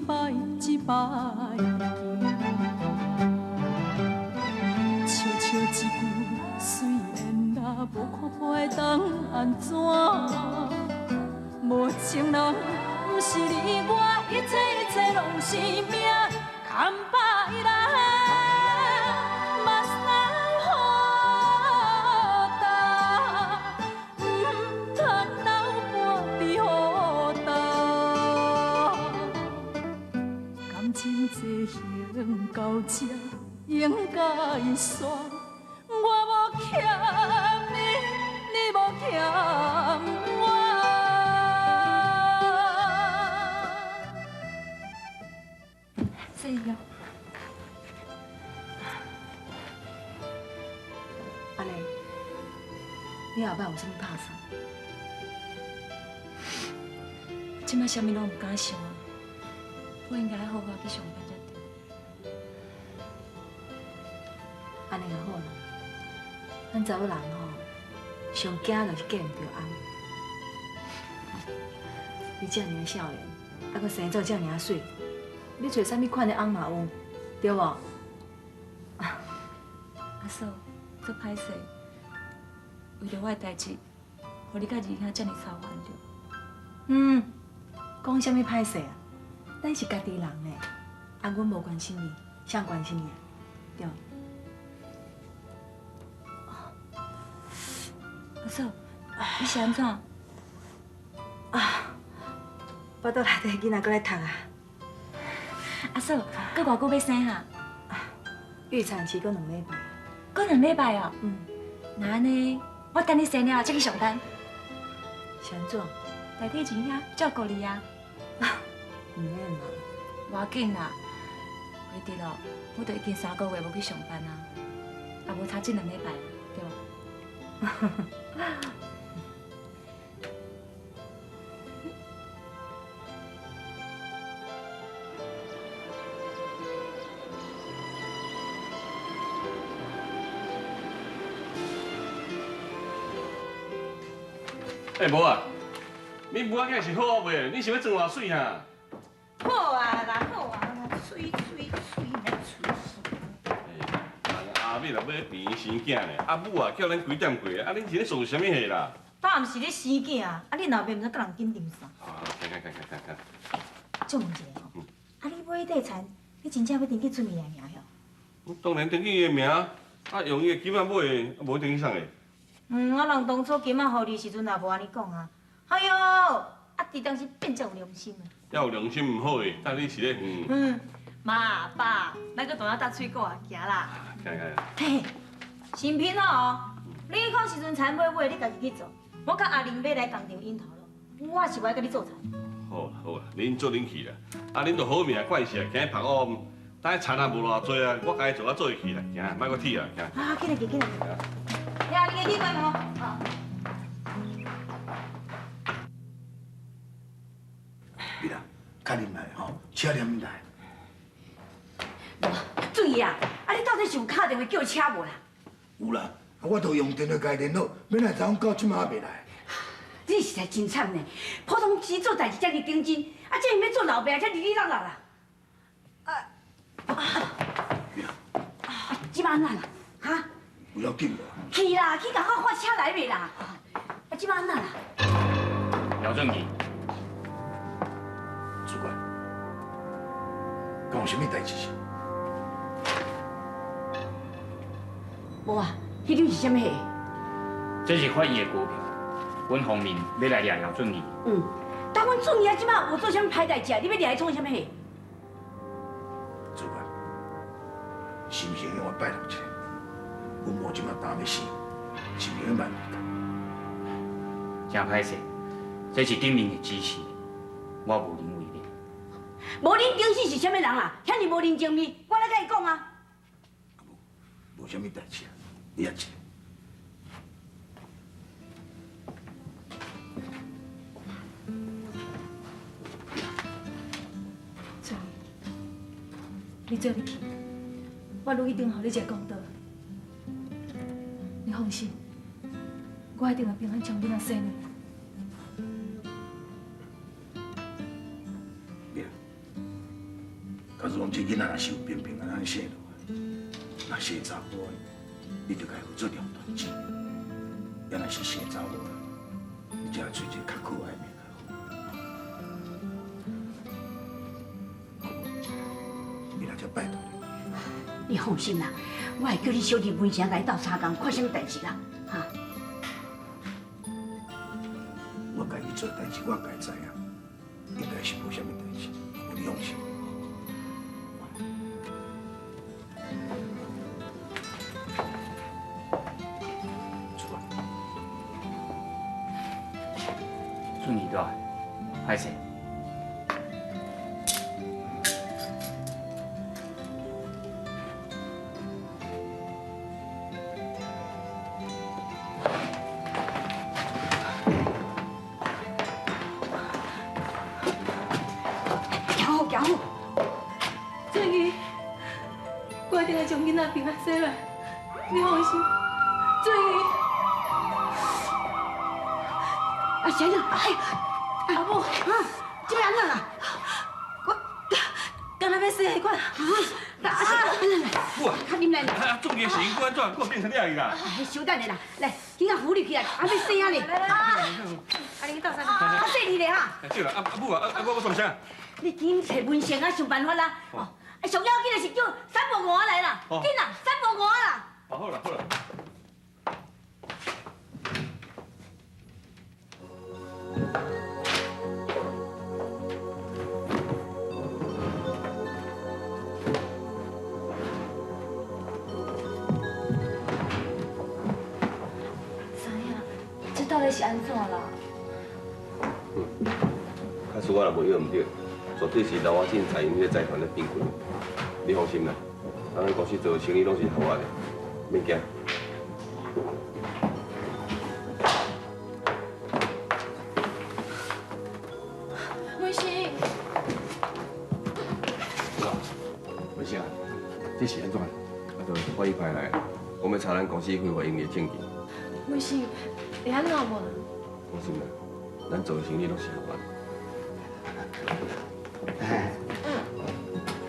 摆一摆笑笑一句，虽然若无看破当安怎？无情人不是你我，一切一切拢是命，牵把伊来。 到这应该煞，我无欠你，你无欠我。这样，阿丽，你后摆有啥物打算？即摆啥物拢唔敢想啊！我应该好好去上班才对。 安尼就好啦。咱查某人吼，上惊就是嫁唔着翁。你遮尔个少年，还阁生做遮尔个水，你找啥物款的翁嘛有，对无？阿嫂，做歹势，为着我的代志，互你甲二兄遮尔操烦着。讲啥物歹势啊？咱是家己人呢，啊，阮无关心你，谁关心你啊？对。 阿嫂，你是安怎？巴肚内底囡仔搁来读啊！阿嫂，搁偌久要生哈？预产期搁2礼拜。搁2礼拜哦？那安尼，我等你生了再去上班。是安怎？代替钱遐照顾你啊？唔免啦，无要紧啦。规日哦，我都已经3个月无去上班啊，也无差这2礼拜，对无？无啊，你母仔囝是好袂？你想要装偌水哈？好啊啦，好啊啦，水水水，莫出事。阿妹若要变生囝呢，阿母啊叫恁几点过啊？恁是咧做啥物戏啦？爸毋是咧生囝啊，啊，恁后壁毋知甲人紧张啥？看。就问一下吼，啊，你买地产，你真正要登记准伊的名哟？当然登记伊的名，啊用伊的金仔买，无登记啥个。啊，人当初金仔互你时阵也无安尼讲啊。哎哟，啊，伫当时变真有良心啊。要有良心唔好诶，但你是咧妈爸，咱个大家搭水果啊，行啦。看。嘿，新品哦，你看时阵菜买，你家己去做。我甲阿玲要来工厂引头咯，我是要甲你做菜。好啦，恁做恁去啦。啊，恁都好命怪事啊，今日拍我，等菜也无偌多啊，我家己做啊做会去啦，行，莫搁铁啊，行。啊，进来。呀，你个去关门哦。你啦，较啉来吼，车啉来。注意啊！啊，你到底是有打电话叫车无啦？有啦，我都用电话甲伊联络，免来昨昏到即马还袂来。你实在真惨呢！普通时做代志遮尔认真，啊，这要做老爸，遮哩哩啦啦。即摆安怎啦？哈？有要紧无？去啦，去甲我发车来未啦？啊，即摆安怎啦？姚正义，主管，敢有啥物代志？无啊，迄张是啥物货？这是发言的股票，阮方面要来抓姚正义。但阮准伊啊，即摆有做啥物歹代志啊？你要掠来创啥物货？主管，是毋是用我拜托一下？阮某即马担要死，是毋是要办？真歹势，这是顶面的指示，我无能为力。无恁顶死是啥物人啦？遐尼无人情味，我来甲伊讲啊。无啥物代志啊，你也知。所以，你做你去，我愈一定互你一个公道。你放心，我一定会平安将囡仔生了。假如讲这囡仔若是有平平安安生落来，若生查甫的，你就该有做条断子；要若是生查某的，你就要找一个较可爱的命好。你来这拜托你。你放心啦，我会叫你小弟文成来斗相共，看什么代志啦，哈。我家己做代志，我该知影，应该是无啥物代志，你放心。顺利对吧？歹势。行好。正义，我一定会将囡仔平安生来，你放心。正义，啊，先生，哎，阿母，这安怎啦？我刚才要生迄款。母啊，较啉来啦。啊，重点是因安怎，我变成这样伊啦？哎，稍等下啦，来，紧甲扶入去啦，还要生啊哩。啊，你去倒啥？啊，细你咧哈。对啦，母啊，我做啥？你紧找文成啊，想办法啦。哦，啊，上要紧的是叫三伯五来啦，紧啦，三伯五啦。好啦好啦。啥呀？这到底是安怎啦？假使我若无约唔对，绝对是刘华进采用这财团的并轨。你放心啦，咱公司做生意拢是合法的，免惊。文生，文生啊，这是安怎？就我一派来，我们查咱公司非法营业证据。文生，会安怎无？放心啦，咱做的生意拢是合法的。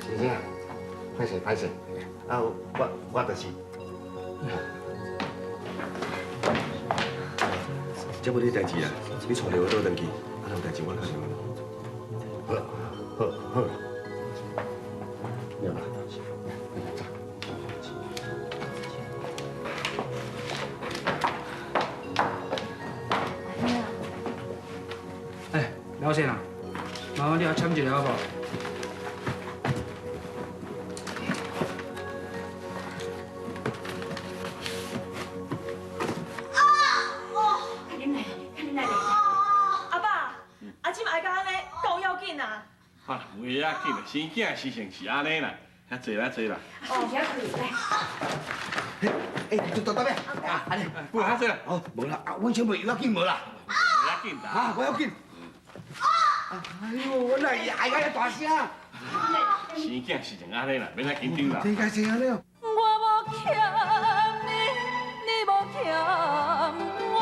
先生啊，歹势，啊，我就是。这不你代志啦，你带着我倒转去，啊，有代志我打电话。好，了吧。哎，老先啊，麻烦你也签一个好不好？啊，袂要紧的，生囝事情是安尼啦，遐坐啦坐啦。哦，遐可以来。哎，到尾啊，安尼，不，遐坐啦。哦，无啦，啊，阮小妹要紧无啦，袂要紧啦。啊，我要紧。哎呦，我哪会爱个大声？生囝事情安尼啦，免来紧张啦。真该是安尼哦。我无欠你，你无欠我。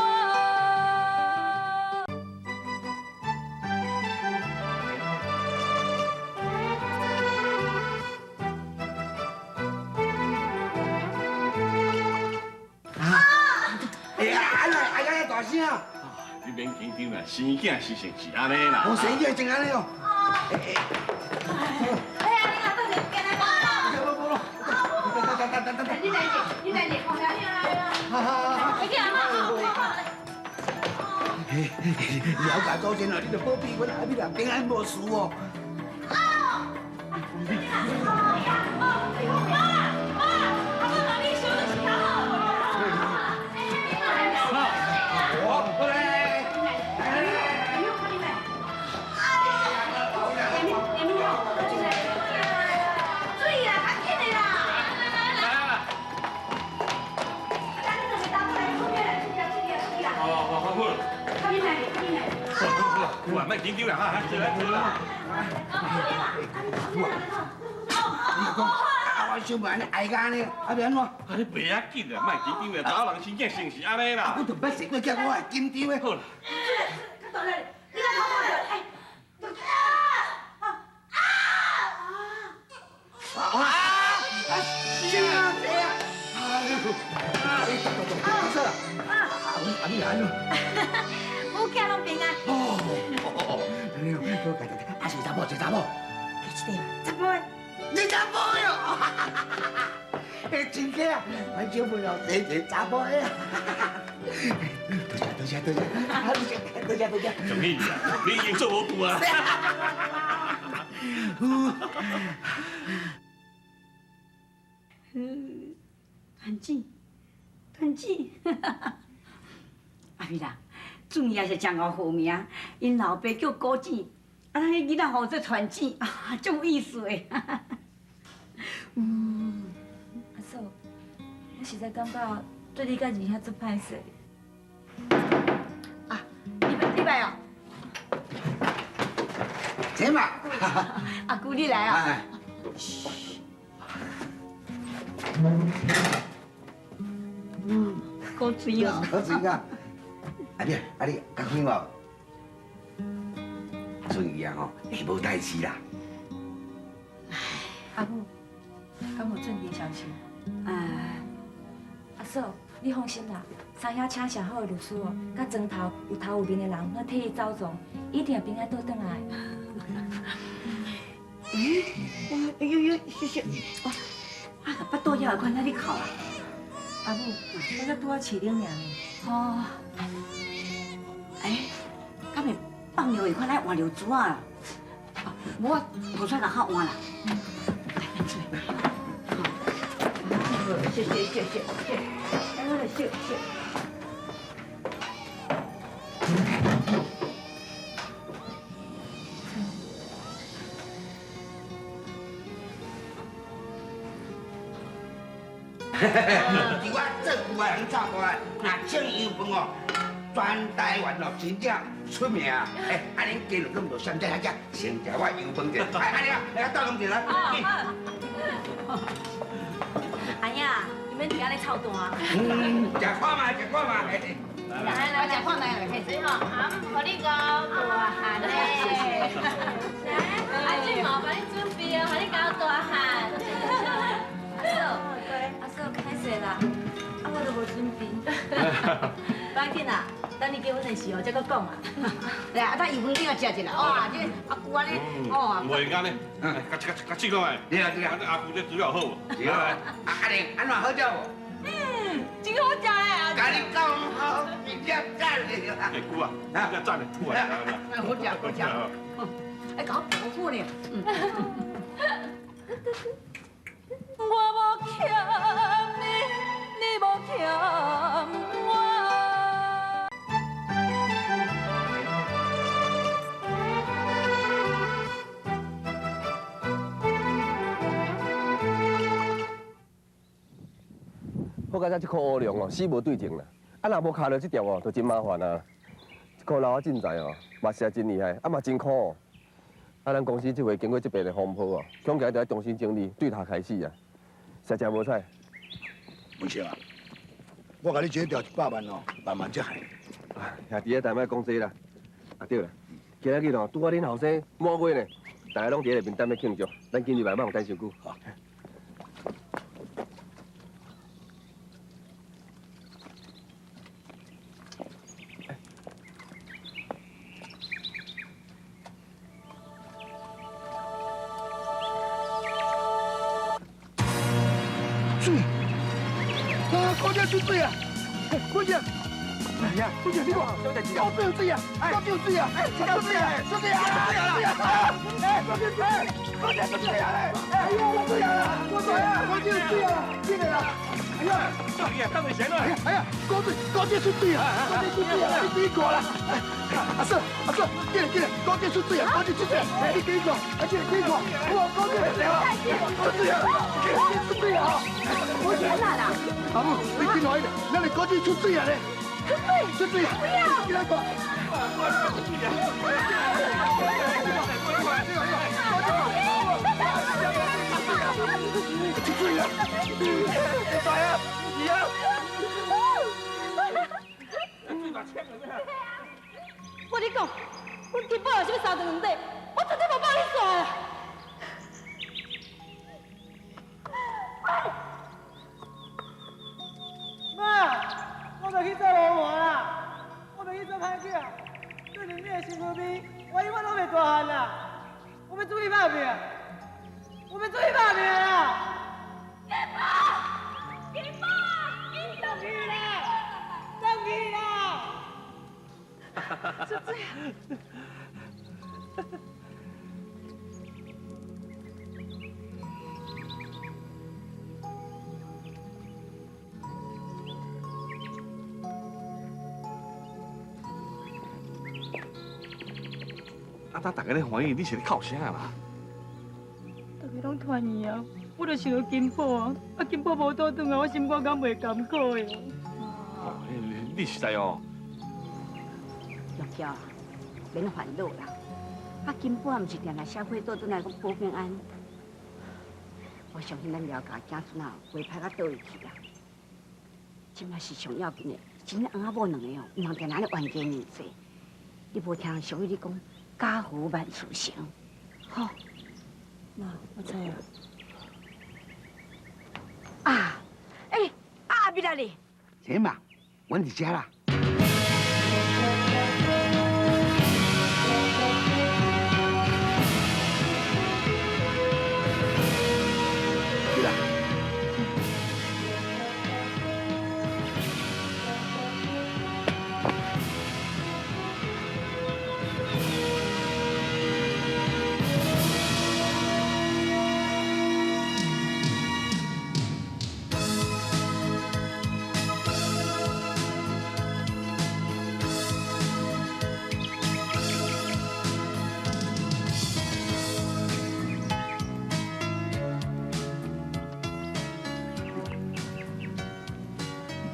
哎呀，爱个大声！你免紧张啦，生囝事情是安尼啦。我生囝真安尼哦。哎呀，你哪到是跟来吧？无咯，等。你来坐，放下你来。好。你干嘛？了解祖先了，你就保庇阮阿妹人平安无事哦。不，莫紧张啦，哈，坐啦坐啦。你讲啊，我小妹安尼爱个安尼，啊，要安怎？啊，你袂要紧啦，莫紧张啦，查某人生囝性是安尼啦。我就捌生过，叫我会紧张的。好啦。安咯。母囝拢平安。啊是查某，是查某，是的，查甫的。你查某哟！真假？我小朋友是查某的。多谢，从你你已经做无久啊。团子，阿妹啦，准也是真好好名，因老爸叫高子，啊，迄囡仔好做团子，啊，真有意思的。阿嫂，我实在感觉对你甲二兄做歹势。啊，你来哦，这嘛，阿姑你来啊。好水哦。好水啊！阿弟，你较快无？顺伊啊吼，会无代志啦。阿母，敢有准时消息？阿嫂，你放心啦，三兄请上好的律师哦，甲庄头有头有面的人，我替伊走总，一定会平安倒转来。谢，哇，啊，巴肚枵会款，哪里哭啊？阿母，我才拄啊饲恁尔呢。哦，敢会放尿会款来换尿珠啊？无我头出甲较换啦。谢，谢。是我政府的人炒过来，那种油饭哦，全台湾哦真正出名啊！安尼家落咁多山寨遐只，先食我油饭者。安尼啊，来倒两碟啦。阿爷，你们伫遐咧操蛋啊？食看嘛。来，我食看卖来。最后，阿姆互你搞大汉嘞！阿俊哦，帮你准备哦，互你搞大汉。阿嫂，歹势啦，我都无准备。不要紧啦，等你结婚的时候再搁讲啊。来，啊，咱油饭顶要食一下。哇，这阿姑安尼，哦。袂干呢，甲试讲诶。对啊，阿姑这煮了好无？对啊，安尼安怎好食无？真好食嘞！甲你讲好，比较赞的啦。哎姑啊，比较赞的，姑啊。好食。哎，搞保护呢。我无欠你，你无欠我。好佳这颗乌龙哦，死无对症啦。啊，若无卡到这条哦，就真麻烦啊。这颗老啊真在哦，嘛是真厉害，啊嘛真苦哦。啊，咱公司这回经过这边的风波哦，恐起来就要重新整理，对头开始啊。实在无彩。文少啊，我甲你这条100万哦，慢慢才还。兄弟啊，但莫讲这啦。啊对啦，今仔日哦，拄好恁后生满月呢，大家拢伫咧面等要庆祝，咱今日慢慢有等伤久。好。高姐出水啊！高姐，哎呀，高姐你看，高姐有水啊！高姐有水啊！出水啊！出水啊！哎，高姐出水啊！哎呀，出水啊！出水啊！高姐有水啊！进来啦！哎呀，少爷，当你闲了！哎呀，高姐出水啊！高姐出水啊！你自己看啦！阿叔，进来，高姐出水啊！高姐出水啊！你自己看，进来，哇，高姐出水啊！出水啊！出水啊！我钱啦！阿母，你进来一点，咱来高姐出水啊嘞！出水啊！不要！进来看。出水啊！大爷，你啊！我跟你讲，我金宝有啥物三长两短，我绝对无帮你耍啦。妈，我就去做老婆啦。我永远都袂大汉啦！我要出去打拼，我要出去打拼啦！金宝，金宝，你上去啦！上去啦！就这样。大家咧欢喜，你是咧哭啥啦？大家拢团圆啊，我就想到金宝啊，金宝无倒转来，我心肝敢袂甘苦的。你实在哦。玉条啊，免烦恼啦。金宝毋是定来社会倒转来讲保平安。我相信咱了解囝孙啊，袂歹到倒位去啦。今摆是上要紧的，真正翁仔某两个哦，毋通定安尼冤家面世。你无听小玉你讲？家和万事成，好。妈，我知啊。啊，阿碧啦你。行嘛，阮伫遮啦。去啦。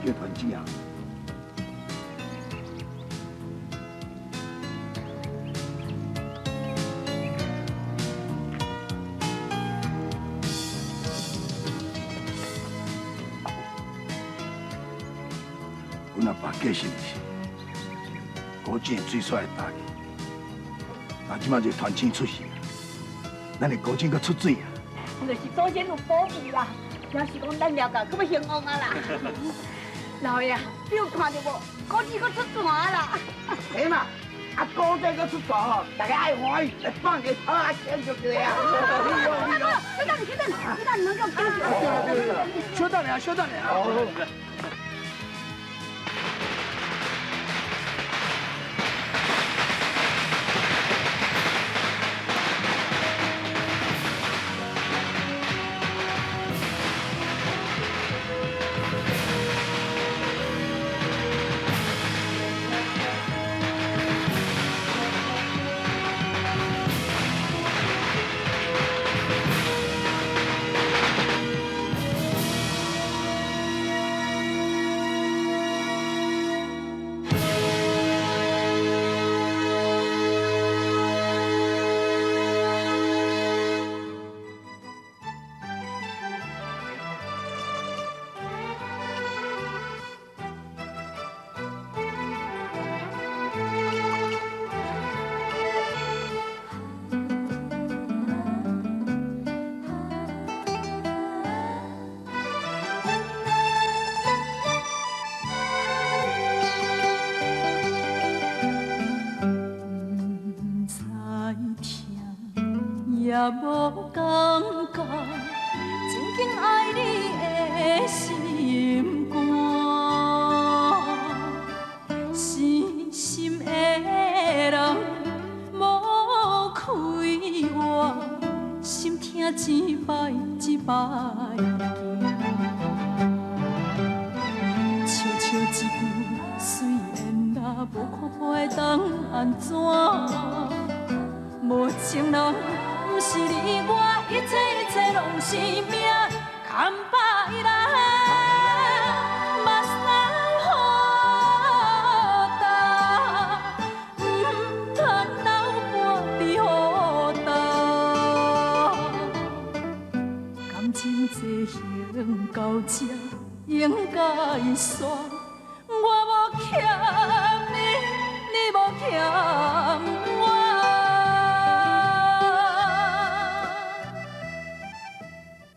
叫团子啊！阮阿爸过身时，古井最帅的大旗，但即马就团青出世，咱的古井搁出水啊！就是祖先有保庇啦，要是讲咱了解，可要兴旺啊啦。老爷，你有看到无？古井搁出船啦！哎嘛，古井搁出船吼，大家爱欢喜，来放个炮啊，庆祝一下。小等，你能够听住？稍等下，稍等下。也无感觉，真紧爱你的心肝，死心的人无开我，心痛一摆一摆惊，悄悄一句，虽然若无看破会当安怎，无情人。不是你我，一切拢是命，牵把伊来，目屎好干，唔通留半边好干。感情这行到这，应该煞，我无欠你，你无欠。